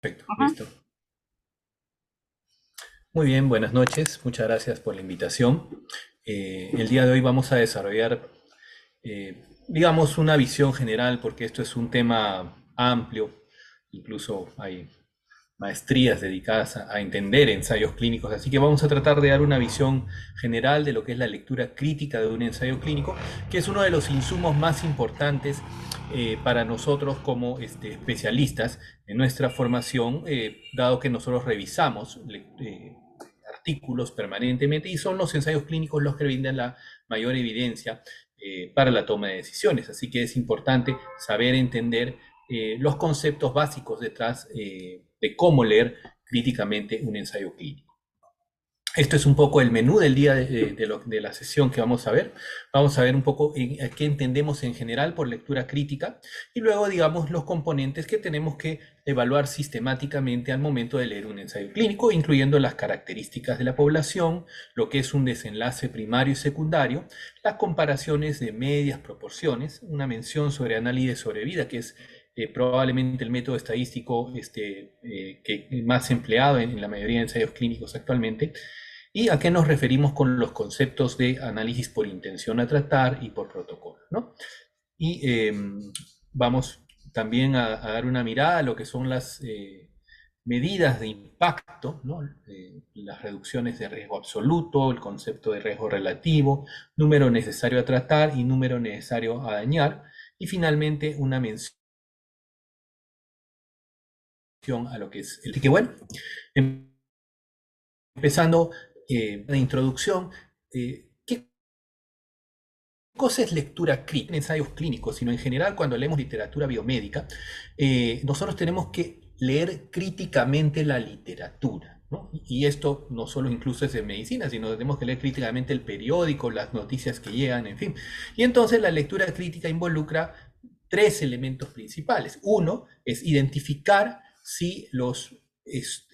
Perfecto, Ajá. listo. Muy bien, buenas noches. Muchas gracias por la invitación. El día de hoy vamos a desarrollar, digamos, una visión general, porque esto es un tema amplio. Incluso hay maestrías dedicadas a entender ensayos clínicos. Así que vamos a tratar de dar una visión general de lo que es la lectura crítica de un ensayo clínico, que es uno de los insumos más importantes para nosotros como especialistas en nuestra formación, dado que nosotros revisamos artículos permanentemente y son los ensayos clínicos los que brindan la mayor evidencia para la toma de decisiones. Así que es importante saber entender los conceptos básicos detrás de cómo leer críticamente un ensayo clínico. Esto es un poco el menú del día de la sesión que vamos a ver. Vamos a ver un poco qué entendemos en general por lectura crítica y luego, digamos, los componentes que tenemos que evaluar sistemáticamente al momento de leer un ensayo clínico, incluyendo las características de la población, lo que es un desenlace primario y secundario, las comparaciones de medias proporciones, una mención sobre análisis de sobrevida, que es probablemente el método estadístico que más empleado en la mayoría de ensayos clínicos actualmente. ¿Y a qué nos referimos con los conceptos de análisis por intención a tratar y por protocolo, ¿no? Y vamos también a dar una mirada a lo que son las medidas de impacto, ¿no? Las reducciones de riesgo absoluto, el concepto de riesgo relativo, número necesario a tratar y número necesario a dañar. Y finalmente una mención a lo que es el... Así que bueno, empezando la introducción, ¿qué cosa es lectura crítica? En ensayos clínicos, sino en general cuando leemos literatura biomédica, nosotros tenemos que leer críticamente la literatura, ¿no? Y esto no solo incluso es en medicina, sino tenemos que leer críticamente el periódico, las noticias que llegan, en fin. Y entonces la lectura crítica involucra tres elementos principales. Uno es identificar si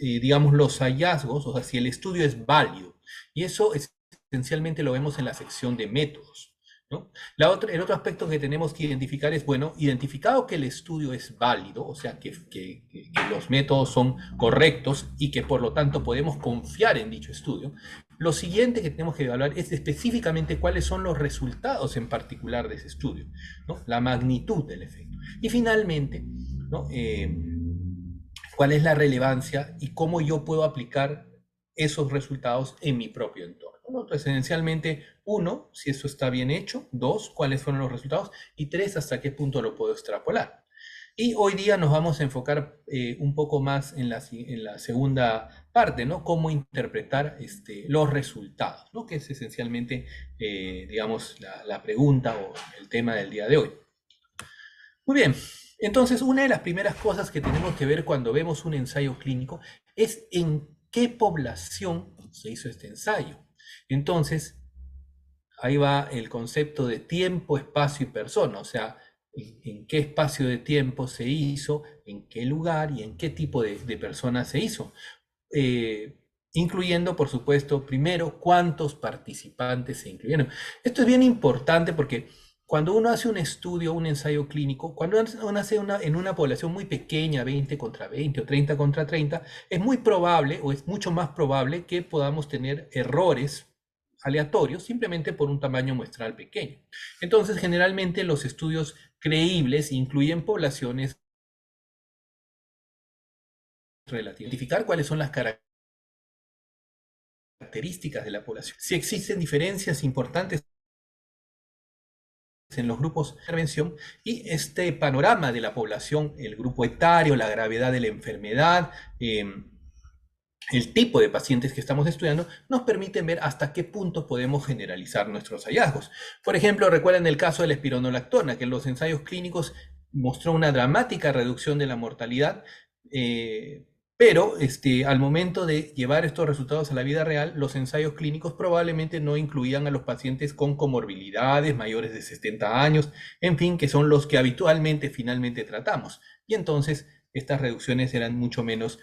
digamos, los hallazgos, o sea, si el estudio es válido. Y eso esencialmente lo vemos en la sección de métodos, ¿no? El otro aspecto que tenemos que identificar es, bueno, identificado que el estudio es válido, o sea, que los métodos son correctos y que por lo tanto podemos confiar en dicho estudio, lo siguiente que tenemos que evaluar es específicamente cuáles son los resultados en particular de ese estudio, ¿no? La magnitud del efecto. Y finalmente, ¿no? Cuál es la relevancia y cómo yo puedo aplicar esos resultados en mi propio entorno, ¿no? Entonces, esencialmente, uno, si eso está bien hecho; dos, cuáles fueron los resultados; y tres, hasta qué punto lo puedo extrapolar. Y hoy día nos vamos a enfocar un poco más en la segunda parte, ¿no? Cómo interpretar los resultados, ¿no? Que es esencialmente, digamos, la pregunta o el tema del día de hoy. Muy bien, entonces una de las primeras cosas que tenemos que ver cuando vemos un ensayo clínico es en qué población se hizo este ensayo. Entonces, ahí va el concepto de tiempo, espacio y persona, o sea, en qué espacio de tiempo se hizo, en qué lugar y en qué tipo de persona se hizo. Incluyendo, por supuesto, primero, cuántos participantes se incluyeron. Esto es bien importante porque cuando uno hace un estudio, un ensayo clínico, cuando uno hace en una población muy pequeña, 20 contra 20 o 30 contra 30, es muy probable o es mucho más probable que podamos tener errores aleatorios simplemente por un tamaño muestral pequeño. Entonces, generalmente los estudios creíbles incluyen poblaciones relativas. Identificar cuáles son las características de la población. Si existen diferencias importantes en los grupos de intervención y este panorama de la población, el grupo etario, la gravedad de la enfermedad, el tipo de pacientes que estamos estudiando, nos permiten ver hasta qué punto podemos generalizar nuestros hallazgos. Por ejemplo, recuerden el caso de la espironolactona, que en los ensayos clínicos mostró una dramática reducción de la mortalidad, pero al momento de llevar estos resultados a la vida real, los ensayos clínicos probablemente no incluían a los pacientes con comorbilidades mayores de 70 años, en fin, que son los que habitualmente finalmente tratamos. Y entonces estas reducciones eran mucho menos,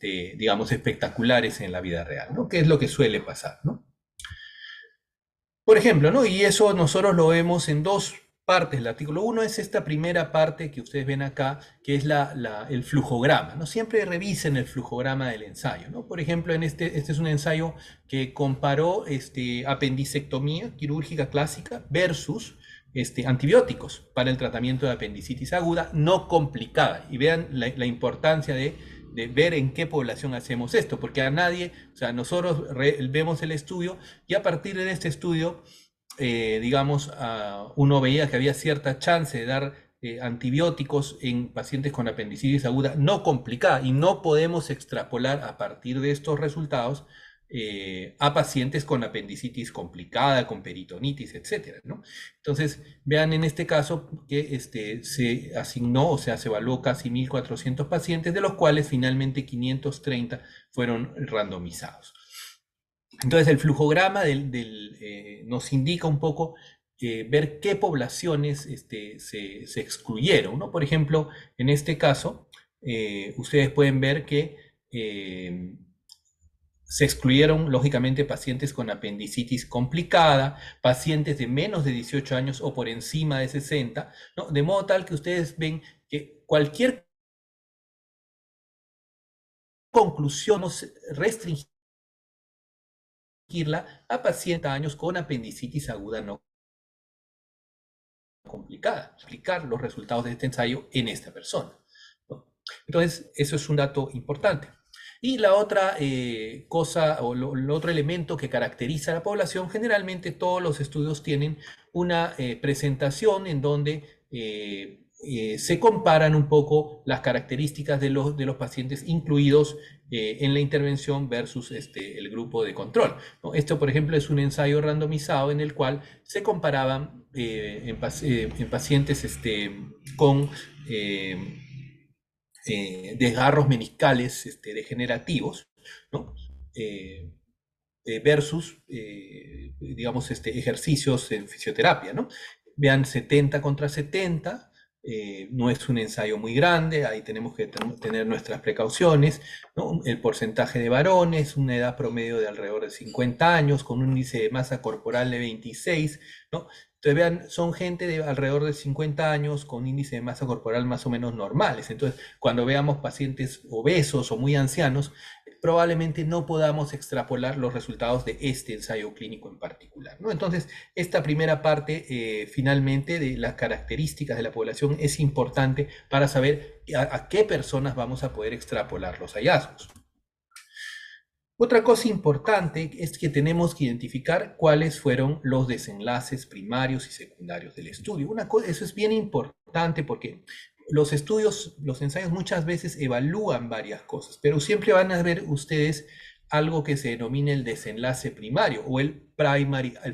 digamos, espectaculares en la vida real, ¿no? Que es lo que suele pasar, ¿no? Por ejemplo, ¿no? Y eso nosotros lo vemos en dos partes del artículo 1 es esta primera parte que ustedes ven acá, que es el flujograma, ¿no? Siempre revisen el flujograma del ensayo, ¿no? Por ejemplo, este es un ensayo que comparó apendicectomía quirúrgica clásica versus antibióticos para el tratamiento de apendicitis aguda no complicada. Y vean la importancia de ver en qué población hacemos esto, porque a nadie, o sea, nosotros vemos el estudio y a partir de este estudio, digamos, uno veía que había cierta chance de dar antibióticos en pacientes con apendicitis aguda no complicada y no podemos extrapolar a partir de estos resultados a pacientes con apendicitis complicada, con peritonitis, etcétera, ¿no? Entonces, vean en este caso que se asignó, o sea, se evaluó casi 1.400 pacientes, de los cuales finalmente 530 fueron randomizados. Entonces, el flujograma nos indica un poco ver qué poblaciones se excluyeron, ¿no? Por ejemplo, en este caso, ustedes pueden ver que se excluyeron, lógicamente, pacientes con apendicitis complicada, pacientes de menos de 18 años o por encima de 60, ¿no? De modo tal que ustedes ven que cualquier conclusión restringirla a pacientes de años con apendicitis aguda no complicada, explicar los resultados de este ensayo en esta persona, ¿no? Entonces, eso es un dato importante. Y la otra cosa o el otro elemento que caracteriza a la población, generalmente todos los estudios tienen una presentación en donde se comparan un poco las características de los pacientes incluidos en la intervención versus el grupo de control, ¿no? Esto, por ejemplo, es un ensayo randomizado en el cual se comparaban en pacientes con desgarros meniscales degenerativos, ¿no? Versus, digamos, ejercicios en fisioterapia, ¿no? Vean 70 contra 70, no es un ensayo muy grande, ahí tenemos que tener nuestras precauciones, ¿no? El porcentaje de varones, una edad promedio de alrededor de 50 años, con un índice de masa corporal de 26, ¿no? Entonces vean, son gente de alrededor de 50 años con índice de masa corporal más o menos normales. Entonces, cuando veamos pacientes obesos o muy ancianos, probablemente no podamos extrapolar los resultados de este ensayo clínico en particular, ¿no? Entonces, esta primera parte, finalmente, de las características de la población es importante para saber a qué personas vamos a poder extrapolar los hallazgos. Otra cosa importante es que tenemos que identificar cuáles fueron los desenlaces primarios y secundarios del estudio. Eso es bien importante porque los estudios, los ensayos muchas veces evalúan varias cosas, pero siempre van a ver ustedes algo que se denomina el desenlace primario o el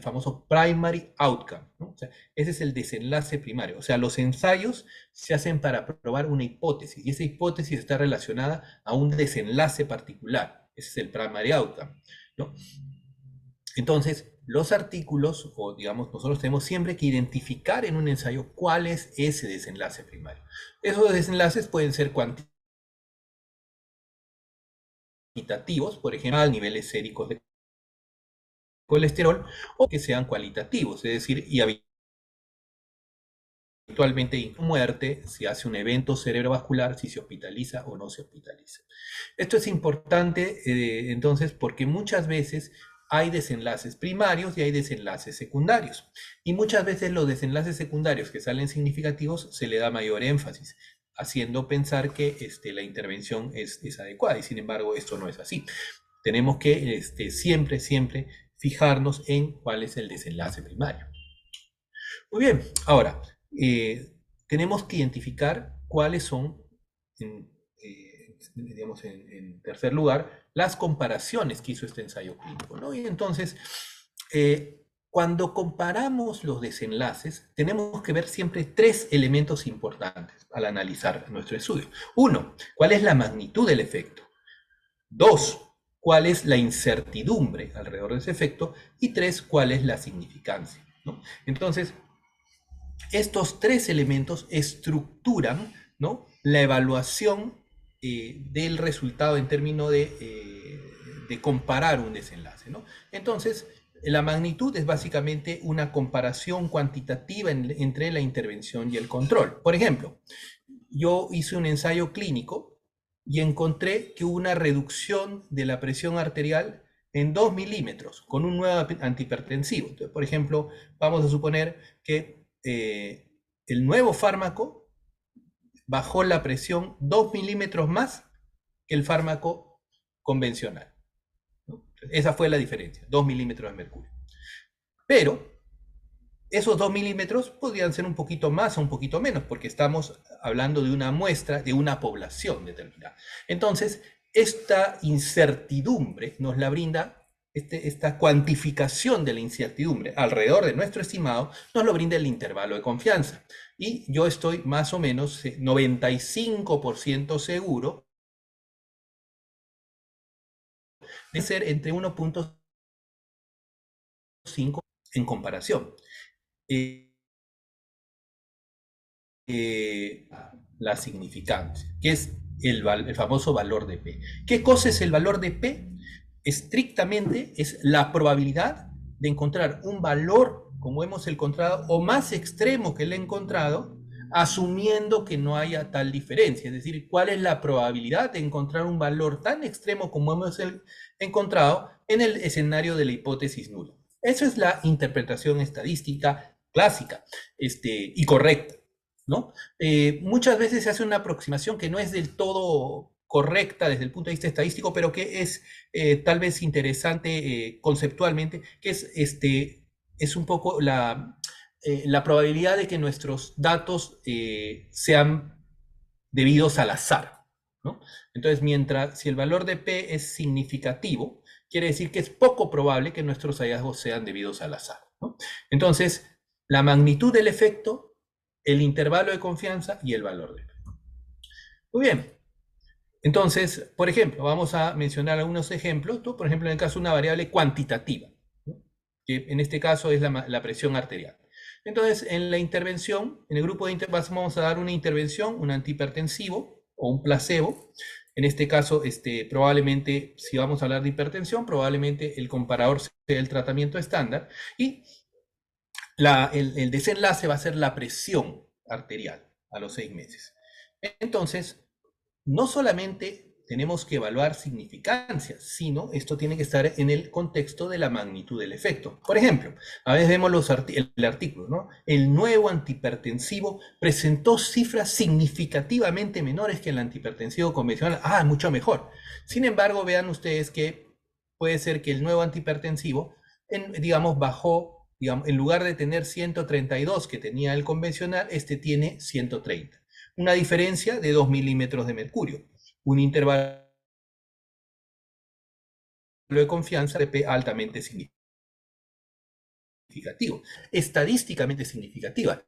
famoso primary outcome, ¿no? O sea, ese es el desenlace primario. O sea, los ensayos se hacen para probar una hipótesis y esa hipótesis está relacionada a un desenlace particular. Ese es el primary outcome, ¿no? Entonces, los artículos, o digamos, nosotros tenemos siempre que identificar en un ensayo cuál es ese desenlace primario. Esos desenlaces pueden ser cuantitativos, por ejemplo, niveles séricos de colesterol, o que sean cualitativos, es decir, y habitualmente muerte, si hace un evento cerebrovascular, si se hospitaliza o no se hospitaliza. Esto es importante entonces porque muchas veces hay desenlaces primarios y hay desenlaces secundarios. Y muchas veces los desenlaces secundarios que salen significativos se le da mayor énfasis, haciendo pensar que la intervención es adecuada. Y sin embargo, esto no es así. Tenemos que siempre fijarnos en cuál es el desenlace primario. Muy bien, ahora, tenemos que identificar cuáles son, digamos, en tercer lugar, las comparaciones que hizo este ensayo clínico, ¿no? Y entonces, cuando comparamos los desenlaces, tenemos que ver siempre tres elementos importantes al analizar nuestro estudio. Uno, ¿cuál es la magnitud del efecto? Dos, ¿cuál es la incertidumbre alrededor de ese efecto? Y tres, ¿cuál es la significancia, ¿no? Entonces, estos tres elementos estructuran, ¿no?, la evaluación del resultado en términos de comparar un desenlace, ¿no? Entonces, La magnitud es básicamente una comparación cuantitativa entre la intervención y el control. Por ejemplo, yo hice un ensayo clínico y encontré que hubo una reducción de la presión arterial en 2 milímetros con un nuevo antihipertensivo. Entonces, por ejemplo, vamos a suponer que el nuevo fármaco bajó la presión 2 milímetros más que el fármaco convencional, ¿no? Esa fue la diferencia, 2 milímetros de mercurio. Pero esos 2 milímetros podrían ser un poquito más o un poquito menos, porque estamos hablando de una muestra de una población determinada. Entonces, esta incertidumbre nos la brinda, esta cuantificación de la incertidumbre alrededor de nuestro estimado, nos lo brinda el intervalo de confianza. Y yo estoy más o menos 95% seguro de ser entre 1.5 en comparación. La significancia, que es el famoso valor de P. ¿Qué cosa es el valor de P? Estrictamente es la probabilidad de encontrar un valor, como hemos encontrado, o más extremo que el encontrado, asumiendo que no haya tal diferencia. Es decir, ¿cuál es la probabilidad de encontrar un valor tan extremo como hemos encontrado en el escenario de la hipótesis nula? Esa es la interpretación estadística clásica y correcta, ¿no? Muchas veces se hace una aproximación que no es del todo correcta desde el punto de vista estadístico, pero que es tal vez interesante conceptualmente, que es un poco la probabilidad de que nuestros datos sean debidos al azar, ¿no? Entonces, si el valor de P es significativo, quiere decir que es poco probable que nuestros hallazgos sean debidos al azar, ¿no? Entonces, la magnitud del efecto, el intervalo de confianza y el valor de P. Muy bien. Entonces, por ejemplo, vamos a mencionar algunos ejemplos. Por ejemplo, en el caso de una variable cuantitativa, ¿no? Que en este caso es la presión arterial. Entonces, en la intervención, en el grupo de vamos a dar una intervención, un antihipertensivo o un placebo. En este caso, probablemente, si vamos a hablar de hipertensión, probablemente el comparador sea el tratamiento estándar. Y el desenlace va a ser la presión arterial a los 6 meses. Entonces, no solamente tenemos que evaluar significancias, sino esto tiene que estar en el contexto de la magnitud del efecto. Por ejemplo, a veces vemos el artículo, ¿no? El nuevo antihipertensivo presentó cifras significativamente menores que el antihipertensivo convencional. Ah, mucho mejor. Sin embargo, vean ustedes que puede ser que el nuevo antihipertensivo, digamos, bajó, digamos, en lugar de tener 132 que tenía el convencional, tiene 130. Una diferencia de 2 milímetros de mercurio, un intervalo de confianza de P altamente significativo, estadísticamente significativa,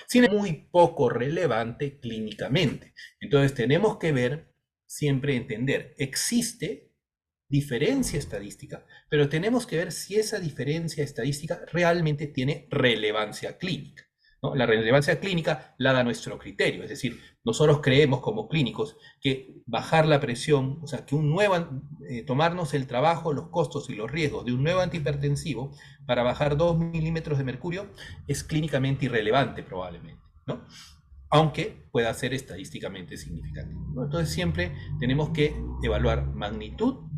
sin muy poco relevante clínicamente. Entonces tenemos que ver, siempre entender, existe diferencia estadística, pero tenemos que ver si esa diferencia estadística realmente tiene relevancia clínica, ¿no? La relevancia clínica la da nuestro criterio, es decir, nosotros creemos como clínicos que bajar la presión, o sea, que tomarnos el trabajo, los costos y los riesgos de un nuevo antihipertensivo para bajar 2 milímetros de mercurio es clínicamente irrelevante probablemente, ¿no? Aunque pueda ser estadísticamente significativo, ¿no? Entonces siempre tenemos que evaluar magnitud,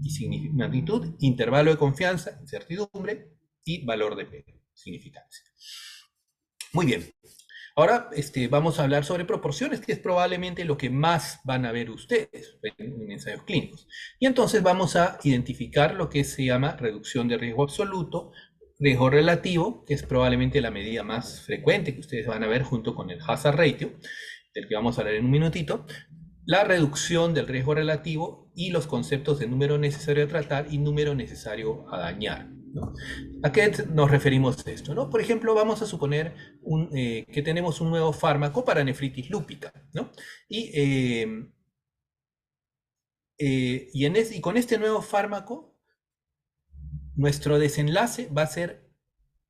intervalo de confianza, incertidumbre y valor de P, significancia. Muy bien. Ahora vamos a hablar sobre proporciones, que es probablemente lo que más van a ver ustedes en ensayos clínicos. Y entonces vamos a identificar lo que se llama reducción de riesgo absoluto, riesgo relativo, que es probablemente la medida más frecuente que ustedes van a ver junto con el hazard ratio, del que vamos a hablar en un minutito, la reducción del riesgo relativo y los conceptos de número necesario a tratar y número necesario a dañar, ¿no? ¿A qué nos referimos esto, no? Por ejemplo, vamos a suponer que tenemos un nuevo fármaco para nefritis lúpica, ¿no? Y con este nuevo fármaco, nuestro desenlace va a ser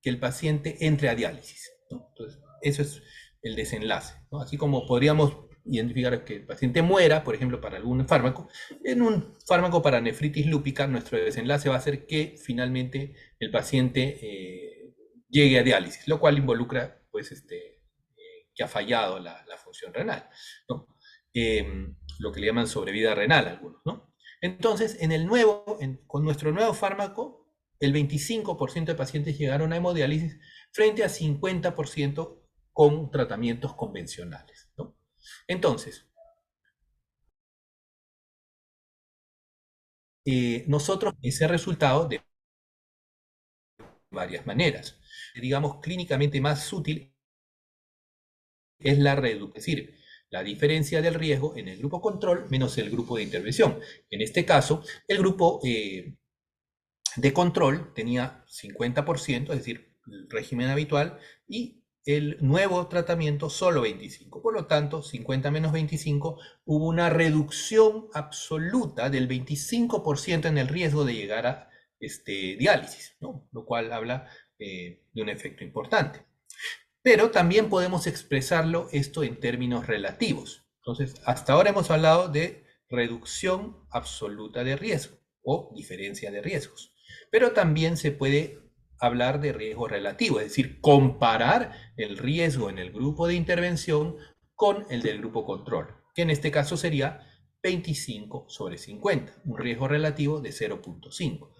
que el paciente entre a diálisis, ¿no? Entonces, eso es el desenlace, ¿no? Así como podríamos identificar que el paciente muera, por ejemplo, para algún fármaco. En un fármaco para nefritis lúpica, nuestro desenlace va a ser que finalmente el paciente llegue a diálisis, lo cual involucra, pues, que ha fallado la función renal, ¿no? Lo que le llaman sobrevida renal algunos, ¿no? Entonces, con nuestro nuevo fármaco, el 25% de pacientes llegaron a hemodiálisis frente a 50% con tratamientos convencionales, ¿no? Entonces, nosotros ese resultado de varias maneras. Digamos, clínicamente más útil es la reducción, es decir, la diferencia del riesgo en el grupo control menos el grupo de intervención. En este caso, el grupo de control tenía 50%, es decir, el régimen habitual, y el nuevo tratamiento solo 25%. Por lo tanto, 50 menos 25, hubo una reducción absoluta del 25% en el riesgo de llegar a diálisis, ¿no? Lo cual habla de un efecto importante. Pero también podemos expresarlo esto en términos relativos. Entonces, hasta ahora hemos hablado de reducción absoluta de riesgo o diferencia de riesgos. Pero también se puede hablar de riesgo relativo, es decir, comparar el riesgo en el grupo de intervención con el del grupo control, que en este caso sería 25 sobre 50, un riesgo relativo de 0.5.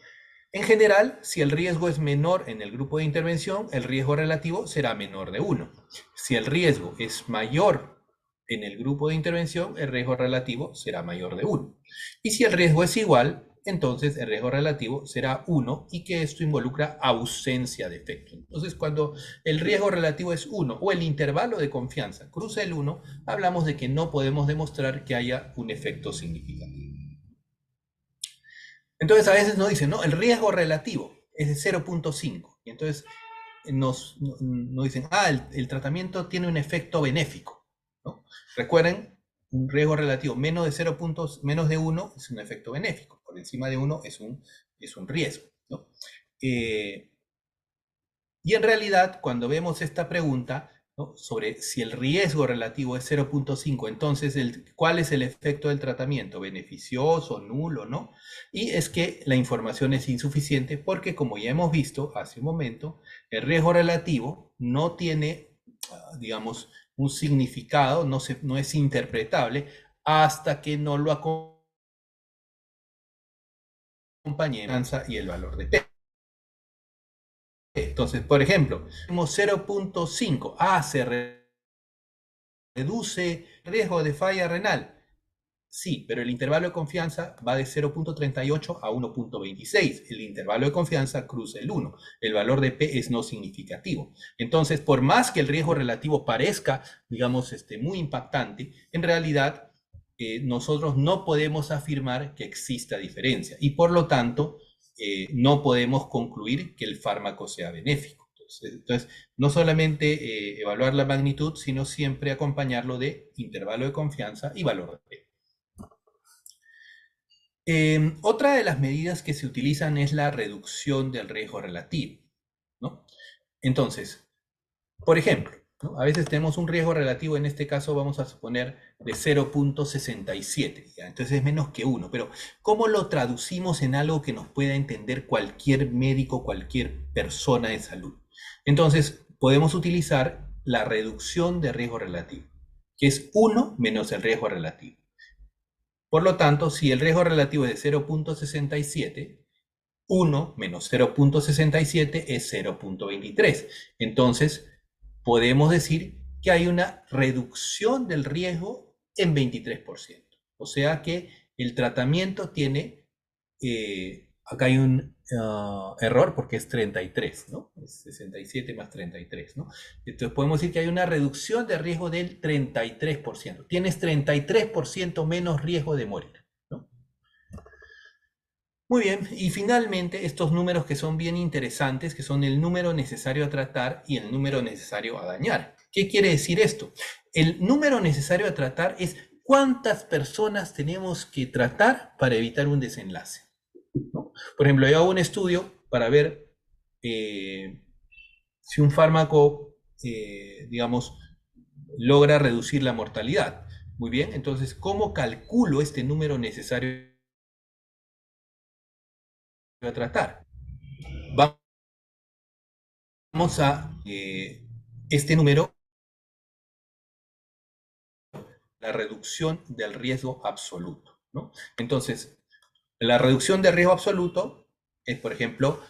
En general, si el riesgo es menor en el grupo de intervención, el riesgo relativo será menor de 1. Si el riesgo es mayor en el grupo de intervención, el riesgo relativo será mayor de 1. Y si el riesgo es igual, entonces el riesgo relativo será 1 y que esto involucra ausencia de efecto. Entonces, cuando el riesgo relativo es 1 o el intervalo de confianza cruza el 1, hablamos de que no podemos demostrar que haya un efecto significativo. Entonces a veces nos dicen, no, el riesgo relativo es de 0.5. Y entonces nos dicen, el tratamiento tiene un efecto benéfico, ¿no? Recuerden, un riesgo relativo menos de 0 puntos, menos de 1 es un efecto benéfico. Por encima de 1 es un riesgo, ¿no? Y en realidad, cuando vemos esta pregunta, ¿no?, sobre si el riesgo relativo es 0.5, entonces, ¿cuál es el efecto del tratamiento? ¿Beneficioso, nulo, no? Y es que la información es insuficiente porque, como ya hemos visto hace un momento, el riesgo relativo no tiene, digamos, un significado, no es interpretable hasta que no lo acompañe y el valor de P. Entonces, por ejemplo, tenemos 0.5. Se reduce el riesgo de falla renal. Sí, pero el intervalo de confianza va de 0.38 a 1.26. El intervalo de confianza cruza el 1. El valor de P es no significativo. Entonces, por más que el riesgo relativo parezca, digamos, muy impactante, en realidad nosotros no podemos afirmar que exista diferencia y por lo tanto no podemos concluir que el fármaco sea benéfico. Entonces, no solamente evaluar la magnitud, sino siempre acompañarlo de intervalo de confianza y valor de P. Otra de las medidas que se utilizan es la reducción del riesgo relativo, ¿no? Entonces, por ejemplo, ¿no?, a veces tenemos un riesgo relativo, en este caso vamos a suponer de 0.67, entonces es menos que 1, pero ¿cómo lo traducimos en algo que nos pueda entender cualquier médico, cualquier persona de salud? Entonces, podemos utilizar la reducción de riesgo relativo, que es 1 menos el riesgo relativo. Por lo tanto, si el riesgo relativo es de 0.67, 1 menos 0.67 es 0.23. Entonces, podemos decir que hay una reducción del riesgo en 23%. O sea que el tratamiento tiene, acá hay un error porque es 33, ¿no? Es 67 más 33, ¿no? Entonces podemos decir que hay una reducción de riesgo del 33%. Tienes 33% menos riesgo de morir, ¿no? Muy bien, y finalmente estos números que son bien interesantes, que son el número necesario a tratar y el número necesario a dañar. ¿Qué quiere decir esto? El número necesario a tratar es cuántas personas tenemos que tratar para evitar un desenlace, ¿no? Por ejemplo, yo hago un estudio para ver si un fármaco, digamos, logra reducir la mortalidad. Muy bien, entonces, ¿cómo calculo este número necesario a tratar? Vamos a este número, la reducción del riesgo absoluto, ¿no? Entonces, la reducción de riesgo absoluto es, por ejemplo,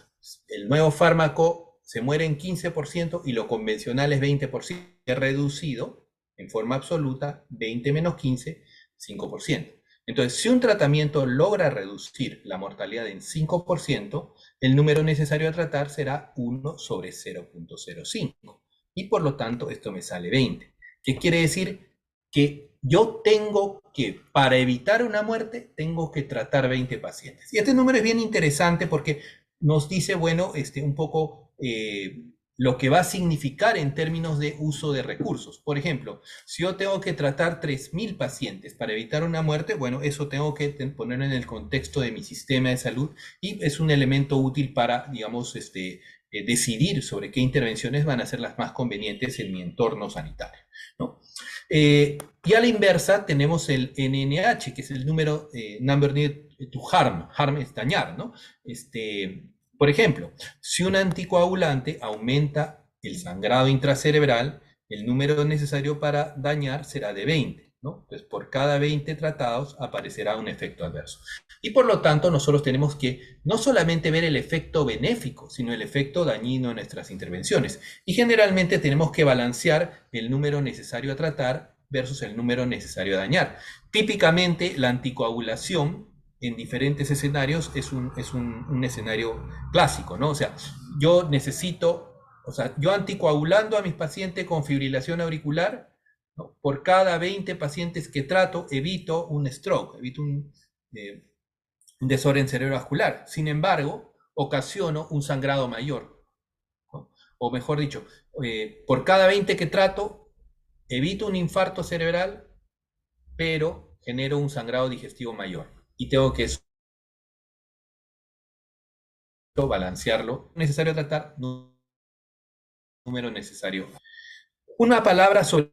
el nuevo fármaco se muere en 15% y lo convencional es 20%. Es reducido en forma absoluta, 20 menos 15, 5%. Entonces, si un tratamiento logra reducir la mortalidad en 5%, el número necesario a tratar será 1 sobre 0.05. Y por lo tanto, esto me sale 20. ¿Qué quiere decir? Que yo tengo que, para evitar una muerte, tengo que tratar 20 pacientes. Y este número es bien interesante porque nos dice, bueno, un poco lo que va a significar en términos de uso de recursos. Por ejemplo, si yo tengo que tratar 3.000 pacientes para evitar una muerte, bueno, eso tengo que ponerlo en el contexto de mi sistema de salud y es un elemento útil para, digamos, decidir sobre qué intervenciones van a ser las más convenientes en mi entorno sanitario, ¿no? Y a la inversa tenemos el NNH, que es el número number needed to harm. Harm es dañar, ¿no? Por ejemplo, si un anticoagulante aumenta el sangrado intracerebral, el número necesario para dañar será de 20, ¿no? Entonces, por cada 20 tratados aparecerá un efecto adverso. Y por lo tanto, nosotros tenemos que no solamente ver el efecto benéfico, sino el efecto dañino en nuestras intervenciones. Y generalmente tenemos que balancear el número necesario a tratar versus el número necesario a dañar. Típicamente, la anticoagulación en diferentes escenarios es un escenario clásico, ¿no? O sea, yo necesito, o sea, yo anticoagulando a mis pacientes con fibrilación auricular, ¿no? Por cada 20 pacientes que trato, evito un stroke, evito un desorden cerebrovascular. Sin embargo, ocasiono un sangrado mayor, ¿no? O mejor dicho, por cada 20 que trato, evito un infarto cerebral, pero genero un sangrado digestivo mayor. Y tengo que balancearlo. Necesario tratar, número necesario. Una palabra sobre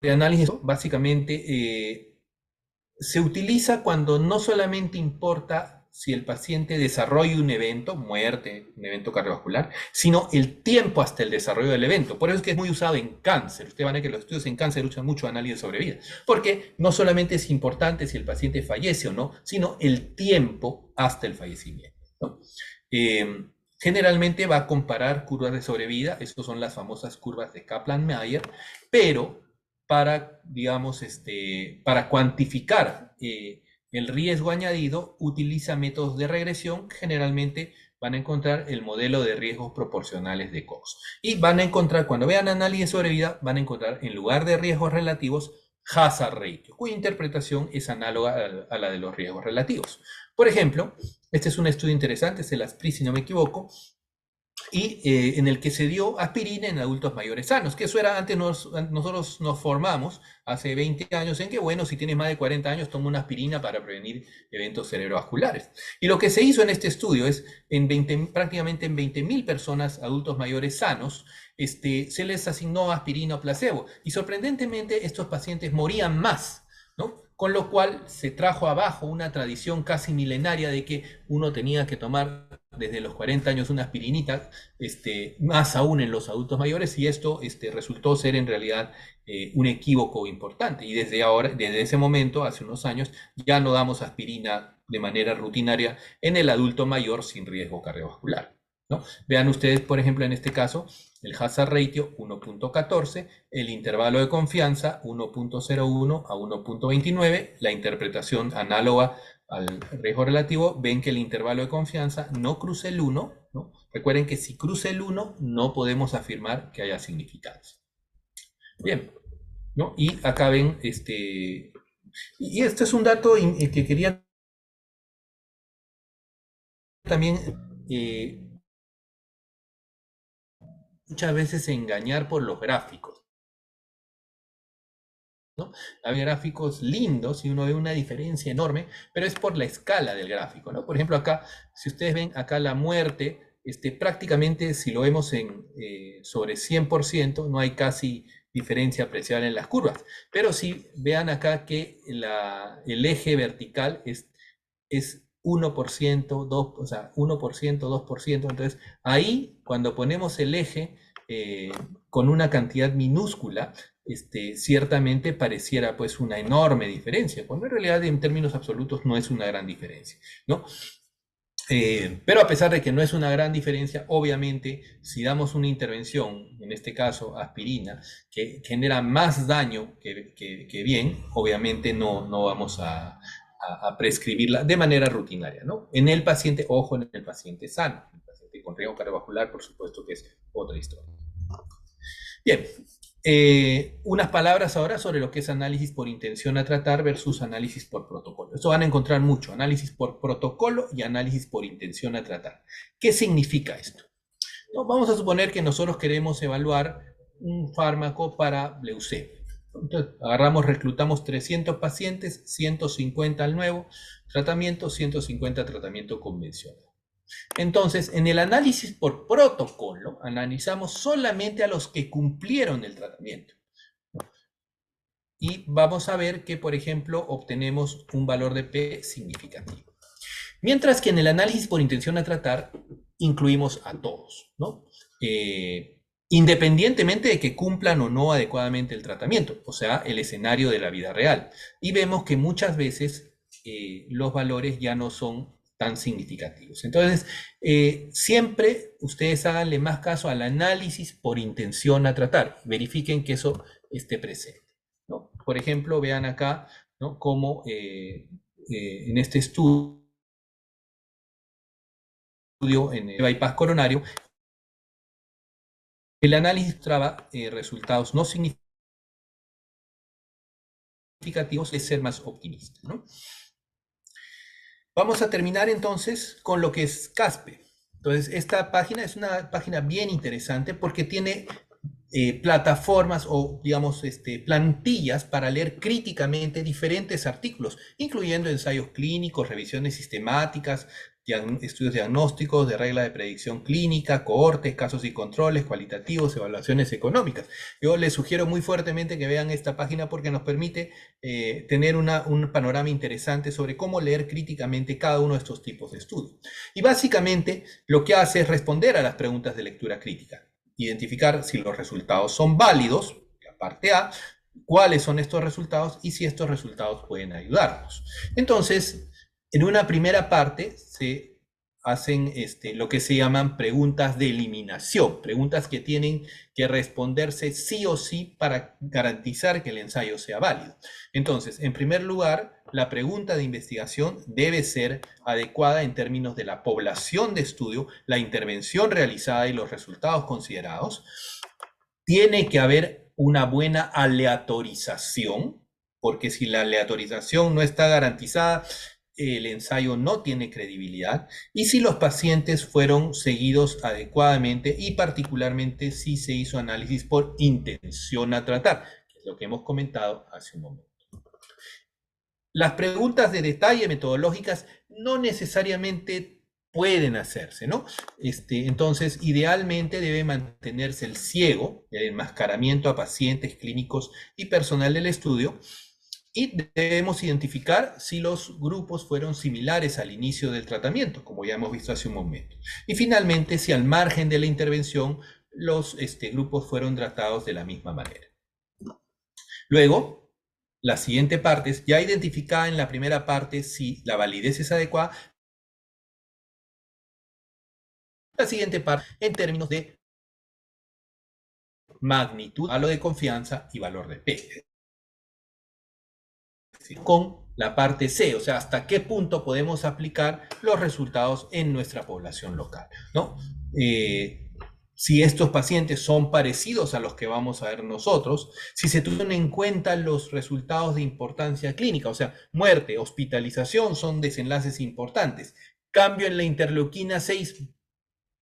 análisis, básicamente, se utiliza cuando no solamente importa si el paciente desarrolla un evento, muerte, un evento cardiovascular, sino el tiempo hasta el desarrollo del evento. Por eso es que es muy usado en cáncer. Ustedes van a ver que los estudios en cáncer usan mucho análisis de sobrevida, porque no solamente es importante si el paciente fallece o no, sino el tiempo hasta el fallecimiento, ¿no? Generalmente va a comparar curvas de sobrevida, estas son las famosas curvas de Kaplan-Meier, pero para, digamos, para cuantificar el riesgo añadido, utiliza métodos de regresión. Generalmente van a encontrar el modelo de riesgos proporcionales de Cox. Y van a encontrar, cuando vean análisis de sobrevida, van a encontrar en lugar de riesgos relativos, hazard ratio, cuya interpretación es análoga a la de los riesgos relativos. Por ejemplo, este es un estudio interesante, es el ASPRI, si no me equivoco, y en el que se dio aspirina en adultos mayores sanos, que eso era antes, nosotros nos formamos hace 20 años en que, bueno, si tienes más de 40 años, toma una aspirina para prevenir eventos cerebrovasculares. Y lo que se hizo en este estudio es, prácticamente en 20.000 personas, adultos mayores sanos, se les asignó aspirina o placebo, y sorprendentemente estos pacientes morían más, ¿no? Con lo cual se trajo abajo una tradición casi milenaria de que uno tenía que tomar desde los 40 años una aspirinita, más aún en los adultos mayores, y esto resultó ser en realidad un equívoco importante. Y desde ese momento, hace unos años, ya no damos aspirina de manera rutinaria en el adulto mayor sin riesgo cardiovascular, ¿no? Vean ustedes, por ejemplo, en este caso, el hazard ratio 1.14, el intervalo de confianza 1.01 a 1.29, la interpretación análoga al riesgo relativo, ven que el intervalo de confianza no cruza el 1, ¿no? Recuerden que si cruza el 1, no podemos afirmar que haya significados. Bien, ¿no? Y acá ven, y este es un dato que quería también muchas veces engañar por los gráficos, ¿no? Hay gráficos lindos y uno ve una diferencia enorme, pero es por la escala del gráfico, ¿no? Por ejemplo, acá, si ustedes ven acá la muerte, prácticamente si lo vemos sobre 100%, no hay casi diferencia apreciable en las curvas. Pero sí, vean acá que el eje vertical es 1%, 2, o sea, 1%, 2%. Entonces, ahí, cuando ponemos el eje con una cantidad minúscula, ciertamente pareciera pues una enorme diferencia, cuando en realidad en términos absolutos no es una gran diferencia, ¿no? Pero a pesar de que no es una gran diferencia, obviamente, si damos una intervención, en este caso aspirina, que genera más daño que bien, obviamente no vamos a prescribirla de manera rutinaria, ¿no? En el paciente, ojo, en el paciente sano, el paciente con riesgo cardiovascular, por supuesto que es otra historia. Bien, unas palabras ahora sobre lo que es análisis por intención a tratar versus análisis por protocolo. Esto van a encontrar mucho, análisis por protocolo y análisis por intención a tratar. ¿Qué significa esto? No, vamos a suponer que nosotros queremos evaluar un fármaco para leucemia. Entonces, reclutamos 300 pacientes, 150 al nuevo tratamiento, 150 tratamiento convencional. Entonces, en el análisis por protocolo, analizamos solamente a los que cumplieron el tratamiento. Y vamos a ver que, por ejemplo, obtenemos un valor de P significativo. Mientras que en el análisis por intención a tratar, incluimos a todos, ¿no? Independientemente de que cumplan o no adecuadamente el tratamiento, o sea, el escenario de la vida real. Y vemos que muchas veces los valores ya no son tan significativos. Entonces, siempre ustedes háganle más caso al análisis por intención a tratar. Verifiquen que eso esté presente, ¿no? Por ejemplo, vean acá, ¿no?, cómo en este estudio en el bypass coronario, el análisis mostraba resultados no significativos, es ser más optimista, ¿no? Vamos a terminar entonces con lo que es CASPE. Entonces, esta página es una página bien interesante porque tiene plataformas o, digamos, plantillas para leer críticamente diferentes artículos, incluyendo ensayos clínicos, revisiones sistemáticas, estudios diagnósticos de regla de predicción clínica, cohortes, casos y controles, cualitativos, evaluaciones económicas. Yo les sugiero muy fuertemente que vean esta página porque nos permite tener un panorama interesante sobre cómo leer críticamente cada uno de estos tipos de estudios. Y básicamente lo que hace es responder a las preguntas de lectura crítica. Identificar si los resultados son válidos, la parte A, cuáles son estos resultados y si estos resultados pueden ayudarnos. Entonces, en una primera parte se hacen lo que se llaman preguntas de eliminación, preguntas que tienen que responderse sí o sí para garantizar que el ensayo sea válido. Entonces, en primer lugar, la pregunta de investigación debe ser adecuada en términos de la población de estudio, la intervención realizada y los resultados considerados. Tiene que haber una buena aleatorización, porque si la aleatorización no está garantizada, el ensayo no tiene credibilidad, y si los pacientes fueron seguidos adecuadamente y particularmente si se hizo análisis por intención a tratar, que es lo que hemos comentado hace un momento. Las preguntas de detalle metodológicas no necesariamente pueden hacerse, ¿no? Entonces, idealmente debe mantenerse el ciego, el enmascaramiento a pacientes clínicos y personal del estudio, y debemos identificar si los grupos fueron similares al inicio del tratamiento, como ya hemos visto hace un momento. Y finalmente, si al margen de la intervención, los grupos fueron tratados de la misma manera. Luego, la siguiente parte es ya identificada en la primera parte si la validez es adecuada. La siguiente parte en términos de magnitud, valor de confianza y valor de P. Con la parte C, o sea, hasta qué punto podemos aplicar los resultados en nuestra población local, ¿no? Si estos pacientes son parecidos a los que vamos a ver nosotros, si se tuvieron en cuenta los resultados de importancia clínica, o sea, muerte, hospitalización son desenlaces importantes. Cambio en la interleuquina 6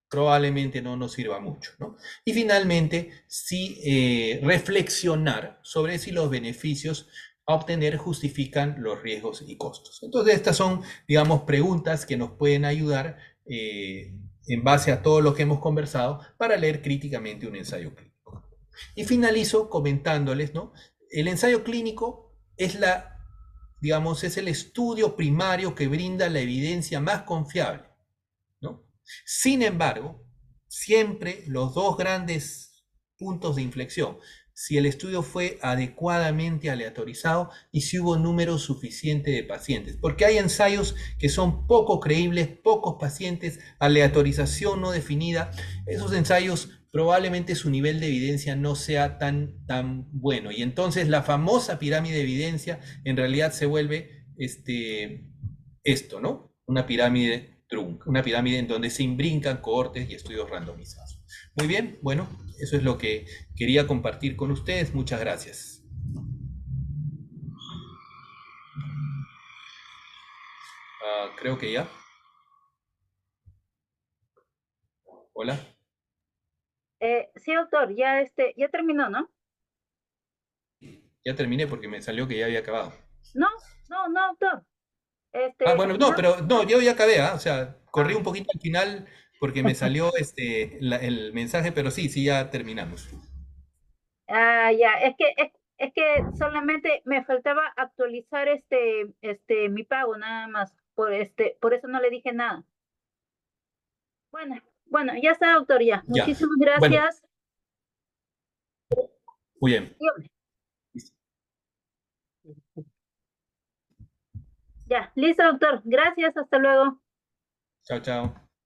probablemente no nos sirva mucho, ¿no? Y finalmente, reflexionar sobre si los beneficios a obtener justifican los riesgos y costos. Entonces, estas son, digamos, preguntas que nos pueden ayudar en base a todo lo que hemos conversado para leer críticamente un ensayo clínico. Y finalizo comentándoles, ¿no? El ensayo clínico es digamos, es el estudio primario que brinda la evidencia más confiable, ¿no? Sin embargo, siempre los dos grandes puntos de inflexión, si el estudio fue adecuadamente aleatorizado y si hubo número suficiente de pacientes, porque hay ensayos que son poco creíbles, pocos pacientes, aleatorización no definida, esos ensayos probablemente su nivel de evidencia no sea tan bueno y entonces la famosa pirámide de evidencia en realidad se vuelve esto, ¿no? Una pirámide trunca, una pirámide en donde se imbrincan cohortes y estudios randomizados. Muy bien, bueno, eso es lo que quería compartir con ustedes. Muchas gracias. Creo que ya. Hola. Sí, doctor, ya terminó, ¿no? Ya terminé porque me salió que ya había acabado. No, no, doctor. Bueno, no, No. pero no, yo ya acabé, ¿ah? O sea, corrí Ah, un poquito al final porque me salió el mensaje, pero sí, sí, ya terminamos. ya, es que solamente me faltaba actualizar mi pago nada más. Por eso no le dije nada. Bueno, bueno, ya está, doctor, ya. Ya. Muchísimas Bueno, gracias. muy bien. Ya, listo, doctor. Gracias, hasta luego. Chao, chao.